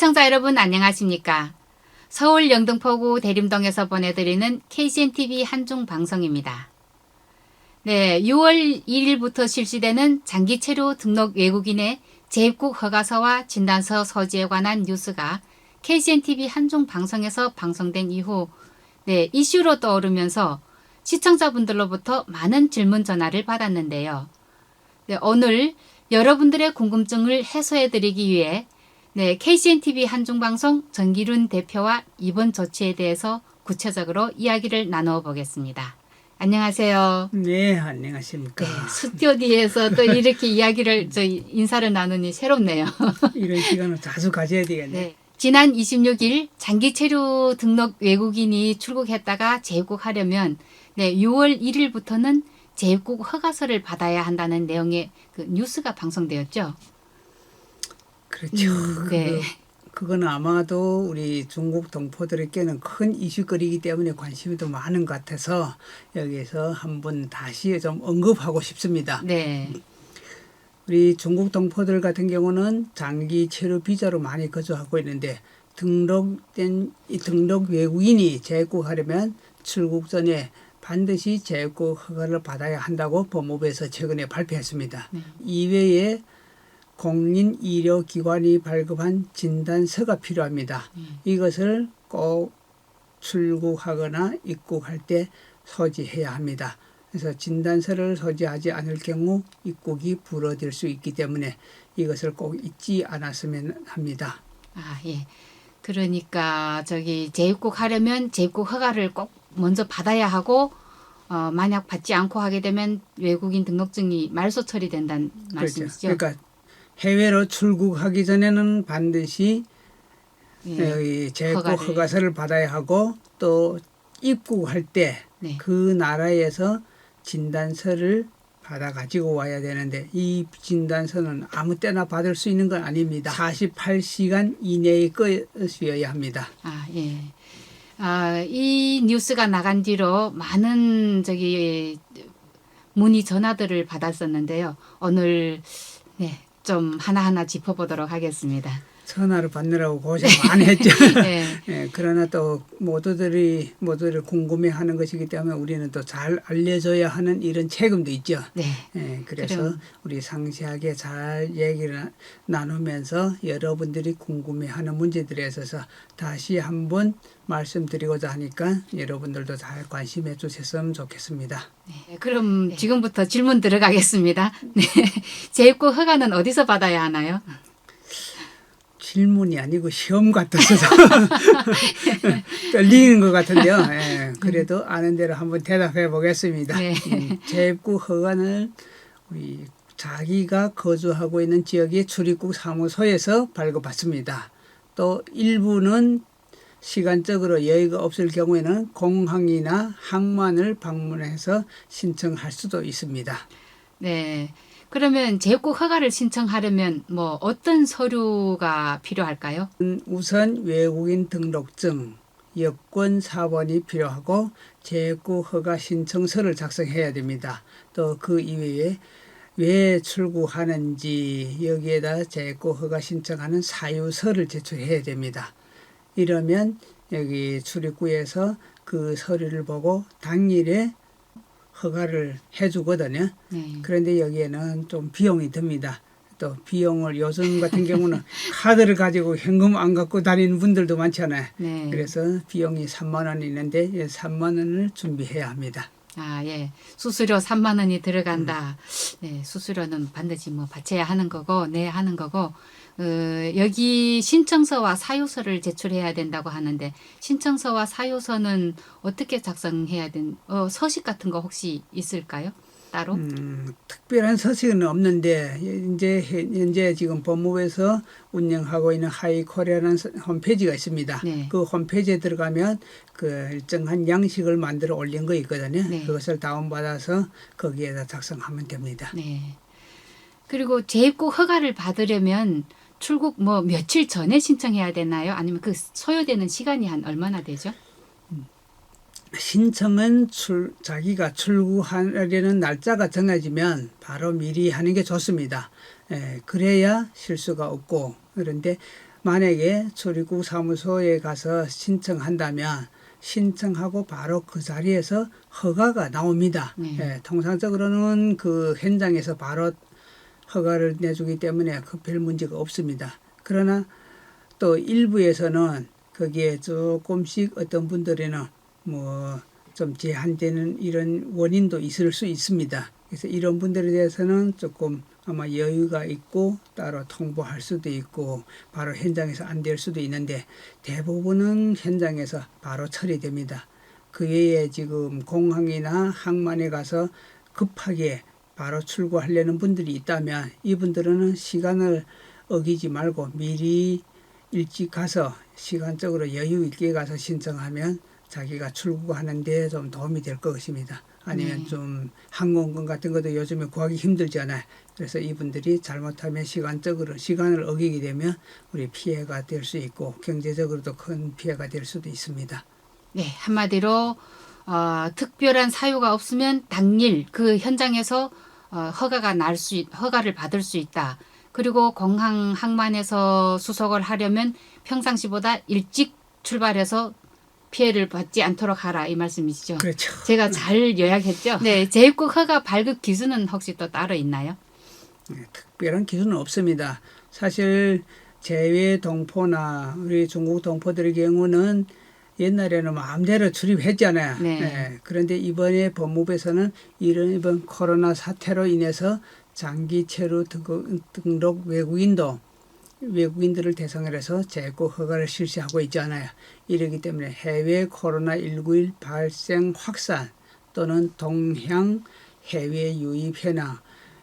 시청자 여러분 안녕하십니까? 서울 영등포구 대림동에서 보내드리는 KCNTV 한중 방송입니다. 네, 6월 1일부터 실시되는 장기체류 등록 외국인의 재입국 허가서와 진단서 서지에 관한 뉴스가 KCNTV 한중 방송에서 방송된 이후 이슈로 떠오르면서 시청자분들로부터 많은 질문 전화를 받았는데요. 오늘 여러분들의 궁금증을 해소해드리기 위해 KCNTV 한중방송 전기룬 대표와 이번 조치에 대해서 구체적으로 이야기를 나누어 보겠습니다. 안녕하세요. 네, 안녕하십니까. 스튜디오에서 또 이렇게 인사를 나누니 새롭네요. 이런 시간을 자주 가져야 되겠네. 네. 지난 26일 장기체류 등록 외국인이 출국했다가 재입국하려면 6월 1일부터는 재입국 허가서를 받아야 한다는 내용의 그 뉴스가 방송되었죠. 그렇죠. 네. 그건 아마도 우리 중국 동포들에게는 큰 이슈거리이기 때문에 관심이 더 많은 것 같아서 여기에서 한번 다시 좀 언급하고 싶습니다. 네. 우리 중국 동포들 같은 경우는 장기 체류 비자로 많이 거주하고 있는데 등록 외국인이 재입국하려면 출국 전에 반드시 재입국 허가를 받아야 한다고 법무부에서 최근에 발표했습니다. 이외에 공인의료기관이 발급한 진단서가 필요합니다. 이것을 꼭 출국하거나 입국할 때 소지해야 합니다. 그래서 진단서를 소지하지 않을 경우 입국이 불어질 수 있기 때문에 이것을 꼭 잊지 않았으면 합니다. 아, 예. 그러니까 재입국하려면 재입국 허가를 꼭 먼저 받아야 하고 만약 받지 않고 하게 되면 외국인 등록증이 말소 처리된다는 말씀이시죠? 그렇죠. 그러니까 해외로 출국하기 전에는 반드시 재입국 허가서를 받아야 하고 또 입국할 때 그 나라에서 진단서를 받아 가지고 와야 되는데 이 진단서는 아무 때나 받을 수 있는 건 아닙니다. 48시간 이내의 것이어야 합니다. 아, 예. 이 뉴스가 나간 뒤로 많은 문의 전화들을 받았었는데요. 오늘 좀 하나하나 짚어보도록 하겠습니다. 전화를 받느라고 고생 많이 했죠. 네. 그러나 또 모두들이 궁금해하는 것이기 때문에 우리는 또 잘 알려줘야 하는 이런 책임도 있죠. 그래서 우리 상세하게 잘 얘기를 나누면서 여러분들이 궁금해하는 문제들에 있어서 다시 한번 말씀드리고자 하니까 여러분들도 잘 관심해 주셨으면 좋겠습니다. 그럼 지금부터 질문 들어가겠습니다. 재입국 허가는 어디서 받아야 하나요? 질문이 아니고 시험 같아서 떨리는 것 같은데요. 그래도 아는 대로 한번 대답해 보겠습니다. 재입국 허가는 우리 자기가 거주하고 있는 지역의 출입국 사무소에서 발급받습니다. 또 일부는 시간적으로 여유가 없을 경우에는 공항이나 항만을 방문해서 신청할 수도 있습니다. 네. 그러면 재입국 허가를 신청하려면 어떤 서류가 필요할까요? 우선 외국인 등록증, 여권 사본이 필요하고 재입국 허가 신청서를 작성해야 됩니다. 또 그 이외에 왜 출국하는지 여기에다 재입국 허가 신청하는 사유서를 제출해야 됩니다. 이러면 여기 출입구에서 그 서류를 보고 당일에 허가를 해주거든요. 그런데 여기에는 좀 비용이 듭니다. 또 비용을 요즘 같은 경우는 카드를 가지고 현금 안 갖고 다니는 분들도 많잖아요. 그래서 비용이 3만 원이 있는데 3만 원을 준비해야 합니다. 아, 예. 수수료 3만 원이 들어간다. 수수료는 반드시 바쳐야 하는 거고, 하는 거고, 여기 신청서와 사유서를 제출해야 된다고 하는데, 신청서와 사유서는 어떻게 작성해야 서식 같은 거 혹시 있을까요? 따로? 특별한 서식은 없는데, 현재 지금 법무부에서 운영하고 있는 하이코리아라는 홈페이지가 있습니다. 그 홈페이지에 들어가면 그 일정한 양식을 만들어 올린 거 있거든요. 그것을 다운받아서 거기에다 작성하면 됩니다. 그리고 재입국 허가를 받으려면 출국 며칠 전에 신청해야 되나요? 아니면 그 소요되는 시간이 한 얼마나 되죠? 신청은 자기가 출국하려는 날짜가 정해지면 바로 미리 하는 게 좋습니다. 그래야 실수가 없고, 그런데 만약에 출입국 사무소에 가서 신청한다면 신청하고 바로 그 자리에서 허가가 나옵니다. 네. 예, 통상적으로는 그 현장에서 바로 허가를 내주기 때문에 그 별 문제가 없습니다. 그러나 또 일부에서는 거기에 조금씩 어떤 분들에는 뭐 좀 제한되는 이런 원인도 있을 수 있습니다. 그래서 이런 분들에 대해서는 조금 아마 여유가 있고 따로 통보할 수도 있고 바로 현장에서 안 될 수도 있는데 대부분은 현장에서 바로 처리됩니다. 그 외에 지금 공항이나 항만에 가서 급하게 바로 출국하려는 분들이 있다면 이분들은 시간을 어기지 말고 미리 일찍 가서 시간적으로 여유 있게 가서 신청하면 자기가 출국하는 데 좀 도움이 될 것입니다. 아니면 네. 좀 항공권 같은 것도 요즘에 구하기 힘들잖아요. 그래서 이분들이 잘못하면 시간적으로 시간을 어기게 되면 우리 피해가 될 수 있고 경제적으로도 큰 피해가 될 수도 있습니다. 네, 한마디로 특별한 사유가 없으면 당일 그 현장에서 허가를 받을 수 있다. 그리고 공항 항만에서 수속을 하려면 평상시보다 일찍 출발해서 피해를 받지 않도록 하라 이 말씀이시죠? 그렇죠. 제가 잘 요약했죠? 네, 재입국 허가 발급 기준은 혹시 또 따로 있나요? 특별한 기준은 없습니다. 사실 제외 동포나 우리 중국 동포들의 경우는 옛날에는 마음대로 출입했잖아요. 네. 네. 그런데 이번에 법무부에서는 이번 코로나 사태로 인해서 장기 체류 등록 외국인들을 대상으로 해서 재입국 허가를 실시하고 있잖아요. 이러기 때문에 해외 코로나19 발생 확산 또는 동향 해외 유입 현황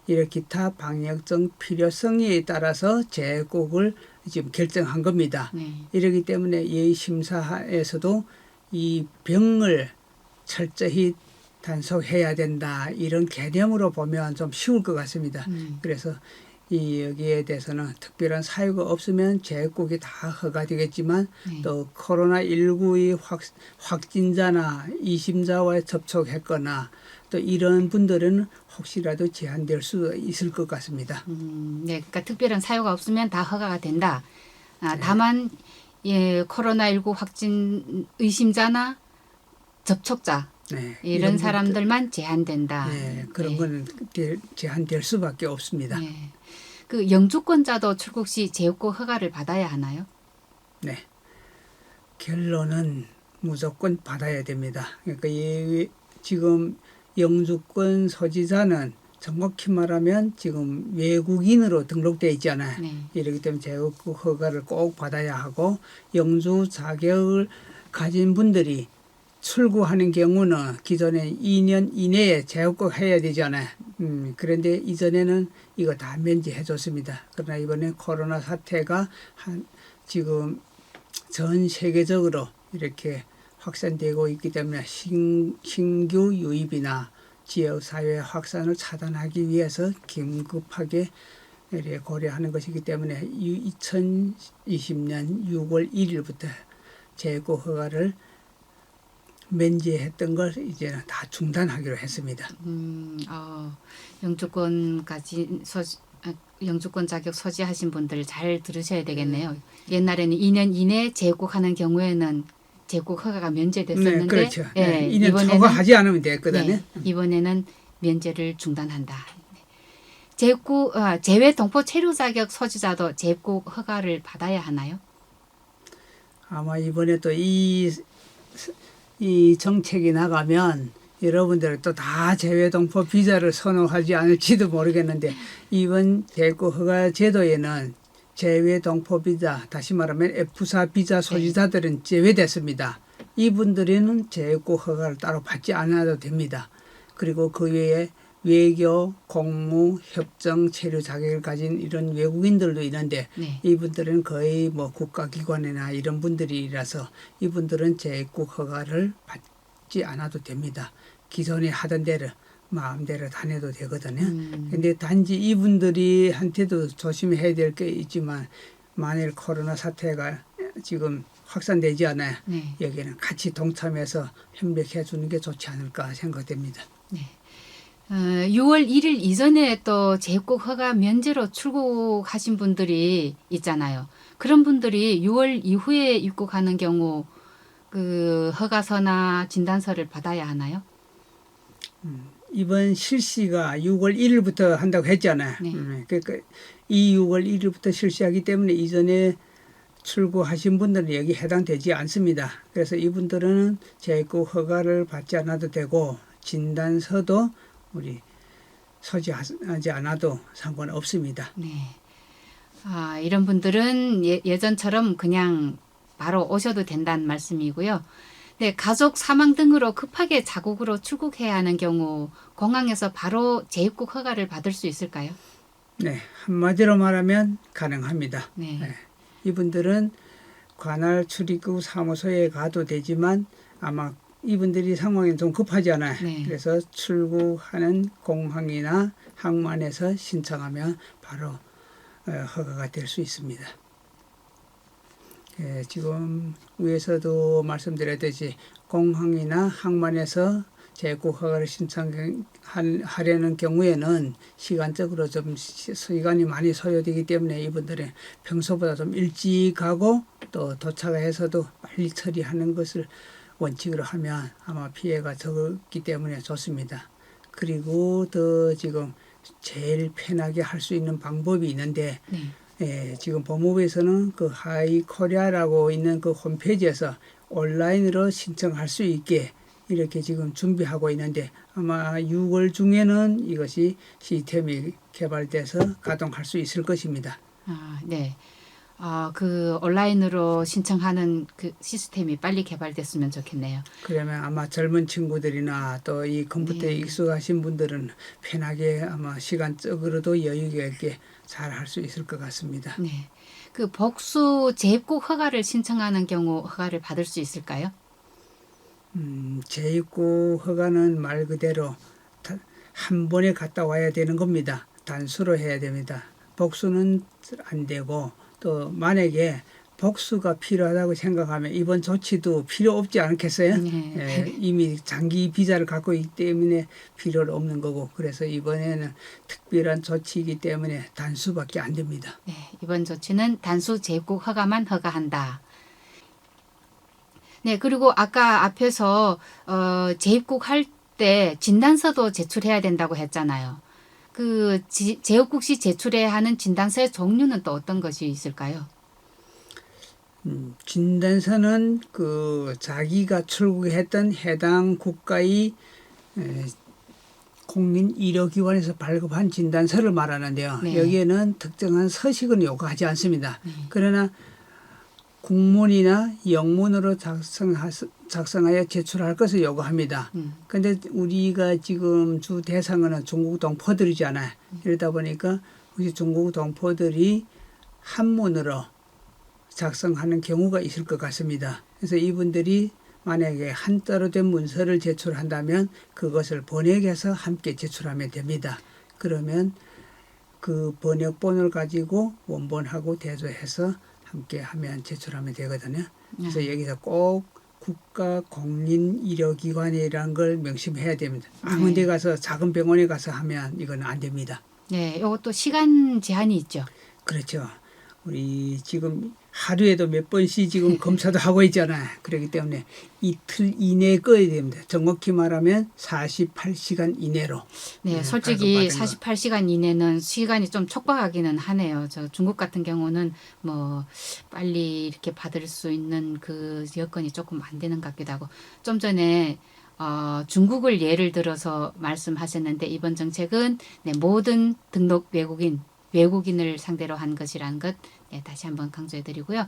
이런 기타 방역적 필요성에 따라서 재입국을 지금 결정한 겁니다. 네. 이러기 때문에 예의심사에서도 이 병을 철저히 단속해야 된다 이런 개념으로 보면 좀 쉬울 것 같습니다. 그래서 여기에 대해서는 특별한 사유가 없으면 재입국이 다 허가되겠지만 네. 또 코로나19의 확진자나 이심자와 접촉했거나 또 이런 분들은 혹시라도 제한될 수 있을 것 같습니다. 네, 그러니까 특별한 사유가 없으면 다 허가가 된다. 네. 다만 코로나19 확진 의심자나 접촉자 네, 이런 분들, 사람들만 제한된다. 네, 그런 네. 거는 제한될 수밖에 없습니다. 네. 그 영주권자도 출국 시 재입국 허가를 받아야 하나요? 네, 결론은 무조건 받아야 됩니다. 그러니까 지금 영주권 소지자는 정확히 말하면 지금 외국인으로 등록되어 있잖아요. 네. 이렇기 때문에 재입국 허가를 꼭 받아야 하고 영주 자격을 가진 분들이 출국하는 경우는 기존에 2년 이내에 재입국해야 되잖아요. 그런데 이전에는 이거 다 면제해 줬습니다. 그러나 이번에 코로나 사태가 지금 전 세계적으로 이렇게 확산되고 있기 때문에 신규 유입이나 지역사회 확산을 차단하기 위해서 긴급하게 고려하는 것이기 때문에 2020년 6월 1일부터 재입국 허가를 면제했던 걸 이제는 다 중단하기로 했습니다. 영주권 자격 소지하신 분들 잘 들으셔야 되겠네요. 옛날에는 2년 이내 재입국하는 경우에는 재입국 허가가 면제됐었는데, 네, 그렇죠. 네, 2년 이번에는 초과하지 않으면 됐거든요. 네, 이번에는 면제를 중단한다. 제외 동포 체류 자격 소지자도 재입국 허가를 받아야 하나요? 아마 이번에 또 이 정책이 나가면 여러분들 또 다 재외동포 비자를 선호하지 않을지도 모르겠는데 이번 재입국 허가 제도에는 재외동포 비자, 다시 말하면 F4 비자 소지자들은 제외됐습니다. 이분들은 재입국 허가를 따로 받지 않아도 됩니다. 그리고 그 외에 외교, 공무, 협정, 체류 자격을 가진 이런 외국인들도 있는데 네. 이분들은 거의 뭐 국가기관이나 이런 분들이라서 이분들은 재입국 허가를 받지 않아도 됩니다. 기존에 하던 대로 마음대로 다녀도 되거든요. 근데 단지 이분들이 한테도 조심해야 될 게 있지만 만일 코로나 사태가 지금 확산되지 않아요. 네. 여기는 같이 동참해서 협력해 주는 게 좋지 않을까 생각됩니다. 네. 6월 1일 이전에 또 재입국 허가 면제로 출국하신 분들이 있잖아요. 그런 분들이 6월 이후에 입국하는 경우 그 허가서나 진단서를 받아야 하나요? 이번 실시가 6월 1일부터 한다고 했잖아요. 네. 그러니까 이 6월 1일부터 실시하기 때문에 이전에 출국하신 분들은 여기 해당되지 않습니다. 그래서 이분들은 재입국 허가를 받지 않아도 되고 진단서도 우리 소지하지 않아도 상관없습니다. 네. 아, 이런 분들은 예전처럼 그냥 바로 오셔도 된다는 말씀이고요. 네, 가족 사망 등으로 급하게 자국으로 출국해야 하는 경우 공항에서 바로 재입국 허가를 받을 수 있을까요? 네, 한마디로 말하면 가능합니다. 네. 네, 이분들은 관할 출입국 사무소에 가도 되지만 아마 이분들이 상황이 좀 급하잖아요. 네. 그래서 출국하는 공항이나 항만에서 신청하면 바로 허가가 될 수 있습니다. 예, 지금 위에서도 말씀드렸듯이 공항이나 항만에서 재입국 허가를 신청하려는 경우에는 시간적으로 좀 시간이 많이 소요되기 때문에 이분들은 평소보다 좀 일찍 가고 또 도착해서도 빨리 처리하는 것을 원칙으로 하면 아마 피해가 적기 때문에 좋습니다. 그리고 더 지금 제일 편하게 할 수 있는 방법이 있는데 네. 예, 지금 법무부에서는 그 하이코리아라고 있는 그 홈페이지에서 온라인으로 신청할 수 있게 이렇게 지금 준비하고 있는데 아마 6월 중에는 이것이 시스템이 개발돼서 가동할 수 있을 것입니다. 아, 네. 그 온라인으로 신청하는 그 시스템이 빨리 개발됐으면 좋겠네요. 그러면 아마 젊은 친구들이나 또 이 컴퓨터에 네. 익숙하신 분들은 편하게 아마 시간적으로도 여유 있게 잘 할 수 있을 것 같습니다. 네. 그 복수 재입국 허가를 신청하는 경우 허가를 받을 수 있을까요? 재입국 허가는 말 그대로 한 번에 갔다 와야 되는 겁니다. 단수로 해야 됩니다. 복수는 안 되고 또 만약에 복수가 필요하다고 생각하면 이번 조치도 필요 없지 않겠어요? 네. 예, 이미 장기 비자를 갖고 있기 때문에 필요는 없는 거고 그래서 이번에는 특별한 조치이기 때문에 단수밖에 안 됩니다. 네, 이번 조치는 단수 재입국 허가만 허가한다. 네, 그리고 아까 앞에서 재입국할 때 진단서도 제출해야 된다고 했잖아요. 그 재입국 시 제출해야 하는 진단서의 종류는 또 어떤 것이 있을까요? 진단서는 그 자기가 출국했던 해당 국가의 국민의료기관에서 발급한 진단서를 말하는데요. 네. 여기에는 특정한 서식은 요구하지 않습니다. 그러나 국문이나 영문으로 작성하여 제출할 것을 요구합니다. 그런데 우리가 지금 주 대상은 중국 동포들이잖아요. 이러다 보니까 우리 중국 동포들이 한문으로 작성하는 경우가 있을 것 같습니다. 그래서 이분들이 만약에 한자로 된 문서를 제출한다면 그것을 번역해서 함께 제출하면 됩니다. 그러면 그 번역본을 가지고 원본하고 대조해서 함께 하면 제출하면 되거든요. 그래서 여기서 꼭 국가공인의료기관이라는 걸 명심해야 됩니다. 아무 데 가서 작은 병원에 가서 하면 이건 안 됩니다. 네, 이것도 시간 제한이 있죠. 그렇죠. 우리 지금 하루에도 몇 번씩 지금 검사도 하고 있잖아요. 그렇기 때문에 이틀 이내에 꺼야 됩니다. 정확히 말하면 48시간 이내로. 네, 솔직히 48시간 이내는 시간이 좀 촉박하기는 하네요. 저 중국 같은 경우는 뭐 빨리 이렇게 받을 수 있는 그 여건이 조금 안 되는 것 같기도 하고 좀 전에 중국을 예를 들어서 말씀하셨는데 이번 정책은 네, 모든 등록 외국인을 상대로 한 것이라는 것 네, 다시 한번 강조해 드리고요.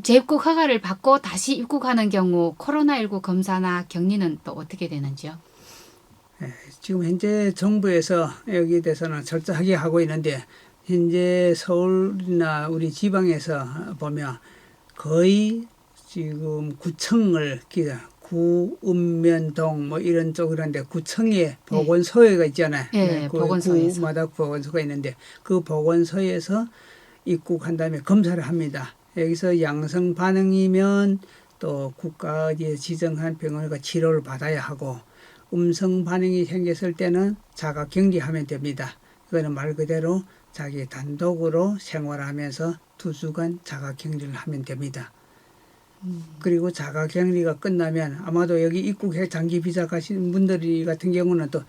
재입국 허가를 받고 다시 입국하는 경우 코로나19 검사나 격리는 또 어떻게 되는지요? 지금 현재 정부에서 여기에 대해서는 철저하게 하고 있는데 현재 서울이나 우리 지방에서 보면 거의 지금 구청을 구읍면동 뭐 이런 쪽이란데 구청에 보건소가 있잖아요. 네, 그 보건소에서. 구마다 보건소가 있는데 그 보건소에서 입국한 다음에 검사를 합니다. 여기서 양성 반응이면 또 국가에 지정한 병원과 치료를 받아야 하고 음성 반응이 생겼을 때는 자가 격리하면 됩니다. 이거는 말 그대로 자기 단독으로 생활하면서 2주간 자가격리를 하면 됩니다. 그리고 자가격리가 끝나면 아마도 여기 입국해 장기 비자 가시는 분들이 같은 경우는 또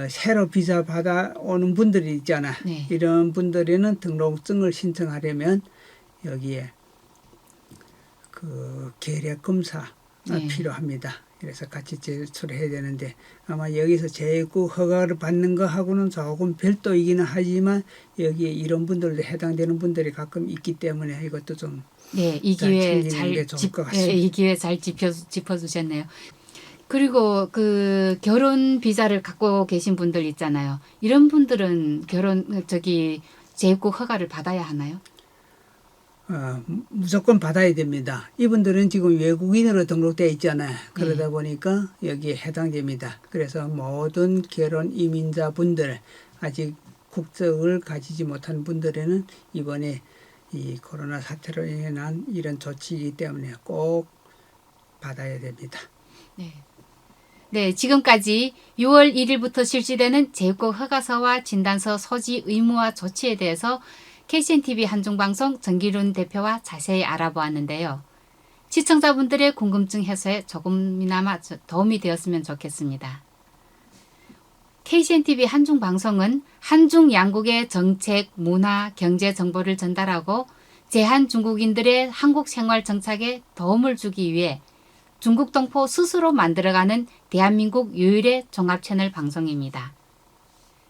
새로 비자 받아오는 분들이 있잖아. 네. 이런 분들에는 등록증을 신청하려면 여기에 그 계력 검사가 네. 필요합니다. 그래서 같이 제출해야 되는데 아마 여기서 재입국 허가를 받는 거하고는 조금 별도이기는 하지만 여기에 이런 분들도 해당되는 분들이 가끔 있기 때문에 이것도 좀 네, 이 잘 기회에 챙기는 게 좋을 것 네, 같습니다. 이 기회 잘 짚어주셨네요. 그리고 그 결혼 비자를 갖고 계신 분들 있잖아요. 이런 분들은 재입국 허가를 받아야 하나요? 무조건 받아야 됩니다. 이분들은 지금 외국인으로 등록되어 있잖아요. 그러다 네. 보니까 여기에 해당됩니다. 그래서 모든 결혼 이민자 분들 아직 국적을 가지지 못한 분들에는 이번에 이 코로나 사태로 인한 이런 조치이기 때문에 꼭 받아야 됩니다. 네. 네, 지금까지 6월 1일부터 실시되는 재입국 허가서와 진단서 소지 의무화 조치에 대해서 KCNTV 한중방송 정기룬 대표와 자세히 알아보았는데요. 시청자분들의 궁금증 해소에 조금이나마 도움이 되었으면 좋겠습니다. KCNTV 한중방송은 한중 양국의 정책, 문화, 경제 정보를 전달하고 제한 중국인들의 한국 생활 정착에 도움을 주기 위해 중국 동포 스스로 만들어가는 대한민국 유일의 종합 채널 방송입니다.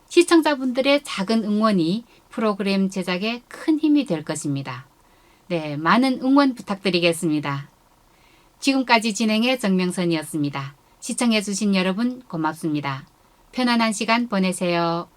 시청자분들의 작은 응원이 프로그램 제작에 큰 힘이 될 것입니다. 네, 많은 응원 부탁드리겠습니다. 지금까지 진행의 정명선이었습니다. 시청해주신 여러분 고맙습니다. 편안한 시간 보내세요.